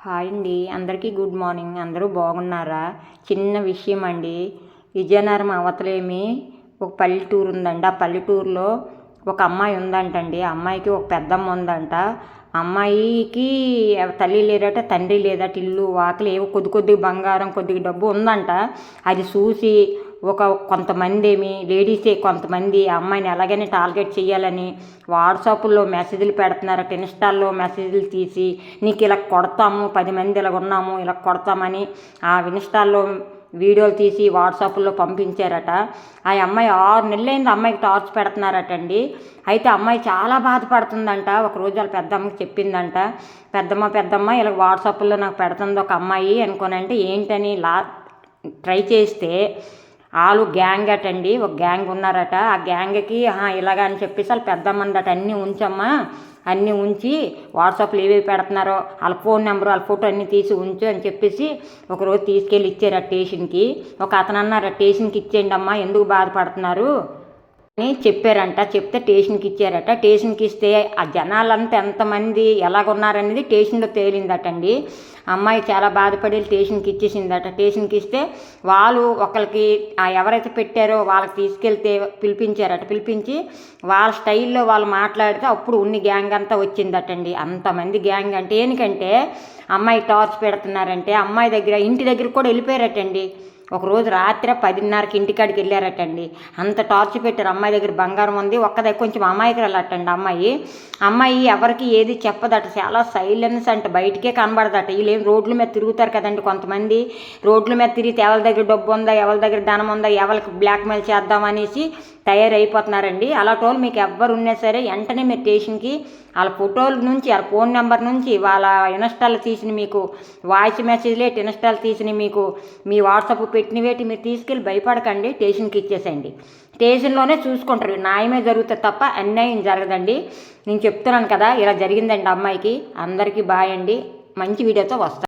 Hi అండి, అందరికీ good morning. అందరూ బాగున్నారా? చిన్న విషయం అండి. విజయనగరం అవతలేమి ఒక పల్లెటూరు ఉందండి. ఆ పల్లెటూరులో ఒక అమ్మాయి ఉందంటండి. ఆ అమ్మాయికి ఒక పెద్దమ్మ ఉందంట. అమ్మాయికి తల్లి లేదట, తండ్రి లేదట. ఇల్లు వాకిలి ఏవో కొద్దిగా బంగారం, కొద్దిగా డబ్బు ఉందంట. అది చూసి కొంతమంది లేడీసే కొంతమంది ఆ అమ్మాయిని ఎలాగైనా టార్గెట్ చేయాలని వాట్సాప్లో మెసేజ్లు పెడుతున్నారట. ఇన్స్టాల్లో మెసేజ్లు తీసి నీకు ఇలా కొడతాము, 10 మంది ఇలా ఉన్నాము, ఇలా కొడతామని ఆ ఇన్స్టాల్లో వీడియోలు తీసి వాట్సాప్లో పంపించారట. ఆ అమ్మాయి 6 నెలలైంది అమ్మాయికి టార్చ్ పెడుతున్నారటండి. అయితే అమ్మాయి చాలా బాధపడుతుందంట. ఒకరోజు వాళ్ళ పెద్దమ్మకి చెప్పిందంట, పెద్దమ్మ ఇలా వాట్సాప్లో నాకు పెడుతుంది ఒక అమ్మాయి అనుకోనంటే ఏంటని ట్రై చేస్తే వాళ్ళు గ్యాంగ్ అటండి. ఒక గ్యాంగ్ ఉన్నారట. ఆ గ్యాంగ్కి ఇలాగ అని చెప్పేసి వాళ్ళ పెద్దమ్మందట, అన్నీ ఉంచమ్మా, అన్నీ ఉంచి వాట్సాప్లో ఏవేవి పెడుతున్నారో వాళ్ళ ఫోన్ నెంబరు, వాళ్ళ ఫోటో అన్నీ తీసి ఉంచు అని చెప్పేసి ఒకరోజు తీసుకెళ్ళి ఇచ్చారు ఆ స్టేషన్కి. ఒక అతను అన్నారు, స్టేషన్కి ఇచ్చేయండి అమ్మా, ఎందుకు బాధపడుతున్నారు అని చెప్పారంట. చెప్తే స్టేషన్కి ఇచ్చారట. స్టేషన్కి ఇస్తే ఆ జనాలంతా ఎంతమంది ఎలాగున్నారనేది స్టేషన్లో తేలిందటండి. అమ్మాయి చాలా బాధపడి స్టేషన్కి ఇచ్చేసిందట. స్టేషన్కి ఇస్తే వాళ్ళు ఒకరికి ఎవరైతే పెట్టారో వాళ్ళకి తీసుకెళ్తే పిలిపించారట. పిలిపించి వాళ్ళ స్టైల్లో వాళ్ళు మాట్లాడితే అప్పుడు ఉన్ని గ్యాంగ్ అంతా వచ్చిందటండి. అంతమంది గ్యాంగ్ అంటే ఎందుకంటే అమ్మాయి టార్చ్ పెడుతున్నారంటే అమ్మాయి దగ్గర ఇంటి దగ్గర కూడా వెళ్ళిపోయారటండి. ఒకరోజు రాత్రి 10:30కి ఇంటికాడికి వెళ్ళారటండి. అంత టార్చ్ పెట్టారు. అమ్మాయి దగ్గర బంగారం ఉంది, కొంచెం అమాయకురాలటండి అమ్మాయి ఎవరికి ఏది చెప్పదట. చాలా సైలెన్స్ అంట, బయటికే కనబడదట. వీళ్ళేం రోడ్ల మీద తిరుగుతారు కదండి, కొంతమంది రోడ్ల మీద తిరిగితే ఎవరి దగ్గర డబ్బు ఉందా, ఎవరి దగ్గర ధనం ఉందా, ఎవరికి బ్లాక్మెయిల్ చేద్దామనేసి తయారైపోతున్నారండి. అలాంటి వాళ్ళు మీకు ఎవ్వరు ఉన్నా సరే వెంటనే మీరు స్టేషన్కి వాళ్ళ ఫోటోల నుంచి, వాళ్ళ ఫోన్ నెంబర్ నుంచి, వాళ్ళ ఇన్స్టాల్ తీసిన మీకు వాయిస్ మెసేజ్లేటి, ఇన్స్టాల్ తీసిన మీకు మీ వాట్సాప్ పెట్టినవేటి మీరు తీసుకెళ్ళి భయపడకండి, స్టేషన్కి ఇచ్చేసేయండి. స్టేషన్లోనే చూసుకుంటారు. న్యాయమే జరుగుతుంది తప్ప అన్యాయం జరగదండి. నేను చెప్తున్నాను కదా, ఇలా జరిగిందండి అమ్మాయికి. అందరికీ బాయ్ అండి. మంచి వీడియోతో వస్తాను.